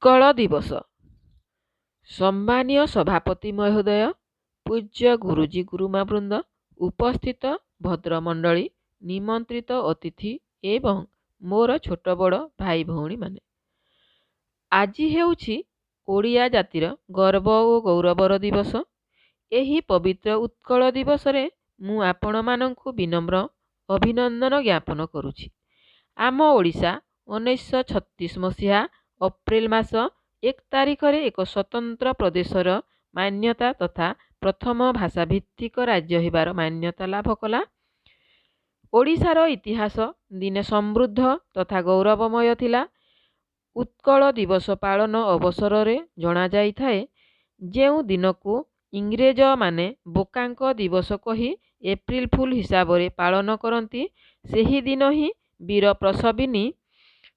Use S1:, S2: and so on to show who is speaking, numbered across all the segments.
S1: उत्कल दिवस। सम्मानीय सभापति महोदय, पूज्य गुरुजी गुरुमा वृंद, उपस्थित भद्रमंडली, निमंत्रित अतिथि एवं मोर छोट बड़ भाई भौणी माने, आज हेउछि ओडिया जातिर गर्व और गौरवर दिवस। एही पवित्र उत्कल दिवस रे मु आपण मानंकु विनम्र अभिनंदन ज्ञापन करुछि। आम ओडिशा 1936 मसीहा अप्रैल मास 1 तारिख रे एक स्वतंत्र प्रदेशर मान्यता तथा प्रथम भाषा भित्तिक राज्य हेबार मान्यता लाभ कला। ओडिशार इतिहास दिने समृद्ध तथा गौरवमय थिला। उत्कल दिवस पालन अवसर रे जना जाई थाए जेउ दिनकु इंग्रेज माने बोकांक दिवस कही एप्रिल फुल हिसाब रे पालन करती, सेही दिन ही वीर प्रसविनी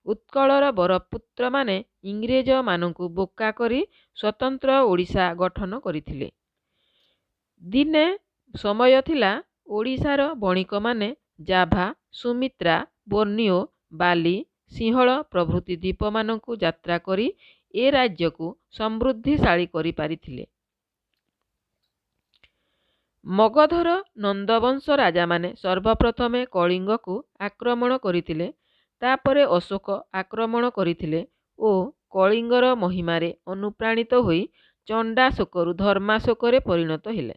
S1: उत्कलर बरपुत्र माने इंग्रेज मानंकु बोका करी स्वतंत्र ओडिशा गठन करिथिले। दिने समय थिला ओडिशार बणिक माने जाभा, सुमित्रा, बोर्निओ, बाली, सिंहल प्रभृति द्वीप मानंकु यात्रा करी ए राज्य को समृद्धिशाली करि पारिथिले। मगधर नंदवंश राजा माने सर्वप्रथमे कलिंग को आक्रमण करिथिले, तापरे अशोक आक्रमण करिथिले ओ कलिंगर महिमारे अनुप्राणित होई चंडाशोकरु धर्माशोकरे परिणत हेले।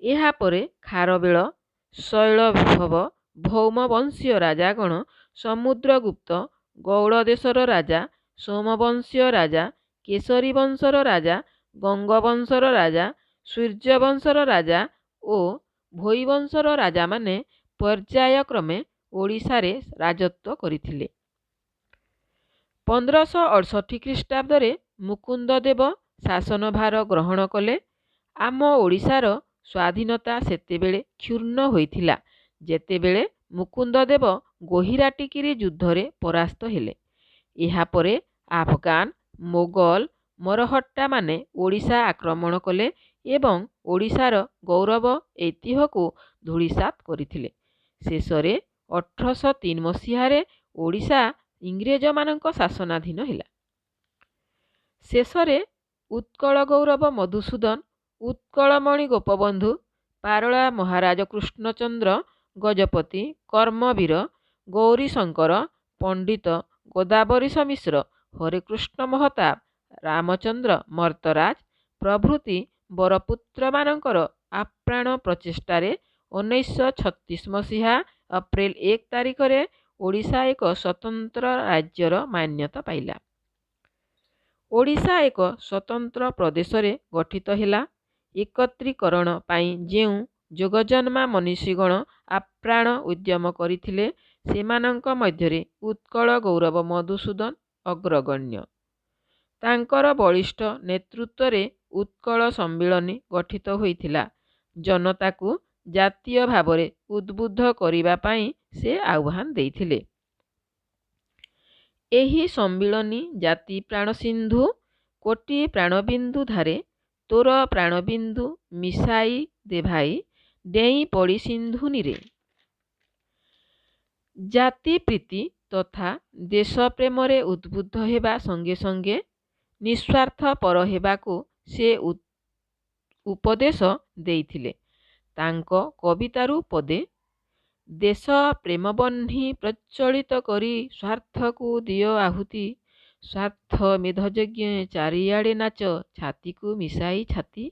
S1: एहा परे खारवेल, शैलभव, भौम वंशीय राजागण, समुद्रगुप्त, गौड़ देशर राजा, सोमवंशीय राजा, केसरी वंशर राजा, गंगवंशर राजा, सूर्यवंशर राजा ओ भोईवंशर राजा माने पर्यायक्रमे ओडिशारे राजत्व करिथिले। 1568 ख्रीष्टाब्द रे मुकुंद देव शासनभार ग्रहण कले। आम ओडिशार स्वाधीनता सेतेबेले क्षुर्ण होइथिला जेतेबेले मुकुंद देव गोहिराटिकिरी युद्धरे परास्त हेले। एहा परे आफगान, मोगल, मरहट्टा माने ओडिशा आक्रमण कले एवं ओडिशार गौरव ऐतिह्य को धूलिसात करिथिले। शेषरे 1803 मसीहारे ओडिशा इंग्रेज मानक शासनाधीन हेला। शेषरे उत्कल गौरव मधुसूदन, उत्कलमणि गोपबंधु, पारला महाराज कृष्णचंद्र गजपति, कर्मवीर, गौरीशंकर, पंडित गोदावरीश मिश्र, हरेकृष्ण महताब, रामचंद्र मर्तराज प्रभृति बरपुत्र मानकर आप्राण प्रचेष्टारे 1936 मसीहा अप्रैल 1 तारिख रे ओडिशा एक स्वतंत्र राज्यर मान्यता पाइला। ओडिशा एक स्वतंत्र प्रदेश रे गठित हेला। एकत्रीकरण पाई जेउ जोगजन्मा मनीषीगण आप्राण उद्यम करिथिले सेमानंक मध्यरे उत्कल गौरव मधुसूदन अग्रगण्य। तांकर बलिष्ठ नेतृत्व रे उत्कल सम्मिलनी गठित होइथिला। जनता को जातीय भावरे उद्बुद्ध करिबा पाई से आह्वान देइथिले। एही सम्मिलनी जाति प्राण सिंधु कोटि प्राणबिंदु धारे तोर प्राणबिंदु मिसाई दे भाई डेई पड़ी सिंधु नीरे। जाति प्रीति तथा देश प्रेमरे उद्बुद्ध हेबा संगे संगे निस्वार्थ पर हेबाको से उपदेश देइथिले। तांको कवितारू पदे देश प्रेम बन्ही प्रचलित करी स्वार्थ को दियो आहुति, स्वार्थ मेधयज्ञ चारियाड़े नाच छाती को मिसाई छाती।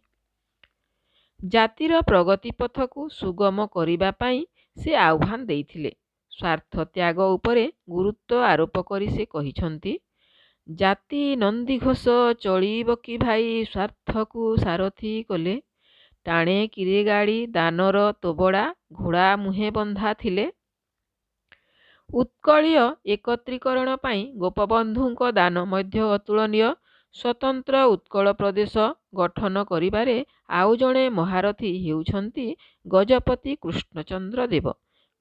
S1: जातिर प्रगति पथ को सुगम करिबा पाई से आह्वान देइथिले। स्वार्थ त्याग उपरे गुरुत्व आरोप करी से कहिछंती, जाति नंदी घोष चलिब कि भाई स्वार्थ को सारथी कले, टाणे किरे गाड़ी दानर तोबड़ा घोड़ा मुहे बंधा थिले। उत्कलीय एकत्रीकरण पाई गोपबंधुଙ୍କ दान मध्य अतुलनीय। स्वतंत्र उत्कल प्रदेश गठन करिबारे आउ जणे महारथी हेउछंती गजपति कृष्णचंद्र देव।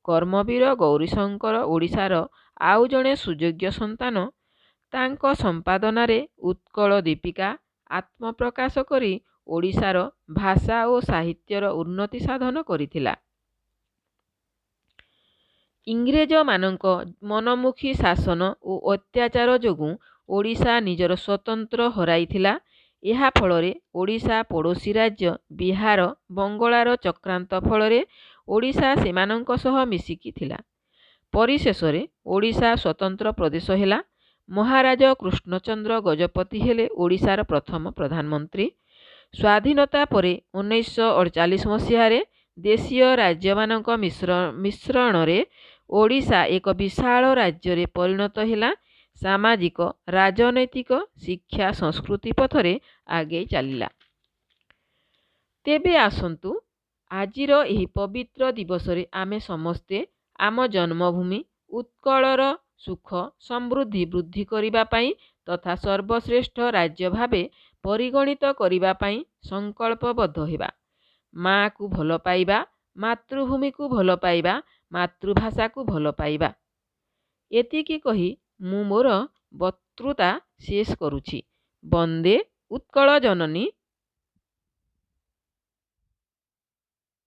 S1: कर्मवीर गौरीशंकर ओडिशार आउ जणे सुयोग्य संतान। तांको संपादनारे उत्कल दीपिका आत्मप्रकाश करी ओडिशार भाषा और साहित्यर उन्नति साधन करिथिला। इंग्रेज मानक मनमुखी शासन और अत्याचार जोगु ଓଡ଼ିଶା ନିଜର ସ୍ୱତନ୍ତ୍ର ହରାଇଥିଲା। ଏହା ଫଳରେ ଓଡ଼ିଶା ପଡ଼ୋଶୀ ରାଜ୍ୟ ବିହାର ବଙ୍ଗଳାର ଚକ୍ରାନ୍ତ ଫଳରେ ଓଡ଼ିଶା ସେମାନଙ୍କ ସହ ମିଶିକି ଥିଲା। ପରିଶେଷରେ ଓଡ଼ିଶା ସ୍ୱତନ୍ତ୍ର ପ୍ରଦେଶ ହେଲା। ମହାରାଜ କୃଷ୍ଣଚନ୍ଦ୍ର ଗଜପତି ହେଲେ ଓଡ଼ିଶାର ପ୍ରଥମ ପ୍ରଧାନମନ୍ତ୍ରୀ। ସ୍ୱାଧୀନତା ପରେ 1948 ମସିହାରେ ଦେଶୀୟ ରାଜ୍ୟମାନଙ୍କ ମିଶ୍ରଣରେ ଓଡ଼ିଶା ଏକ ବିଶାଳ ରାଜ୍ୟରେ ପରିଣତ ହେଲା। ସାମାଜିକ ରାଜନୈତିକ ଶିକ୍ଷା ସଂସ୍କୃତି ପଥରେ ଆଗେଇ ଚାଲିଲା। ତେବେ ଆସନ୍ତୁ ଆଜିର ଏହି ପବିତ୍ର ଦିବସରେ ଆମେ ସମସ୍ତେ ଆମ ଜନ୍ମଭୂମି ଉତ୍କଳର ସୁଖ ସମୃଦ୍ଧି ବୃଦ୍ଧି କରିବା ପାଇଁ ତଥା ସର୍ବଶ୍ରେଷ୍ଠ ରାଜ୍ୟ ଭାବେ ପରିଗଣିତ କରିବା ପାଇଁ ସଂକଳ୍ପବଦ୍ଧ ହେବା। ମାଆକୁ ଭଲ ପାଇବା, ମାତୃଭୂମିକୁ ଭଲ ପାଇବା, ମାତୃଭାଷାକୁ ଭଲ ପାଇବା। ଏତିକି କହି ମୁଁ ମୋର ବକ୍ତୃତା ଶେଷ କରୁଛି। ବନ୍ଦେ ଉତ୍କଳ ଜନନୀ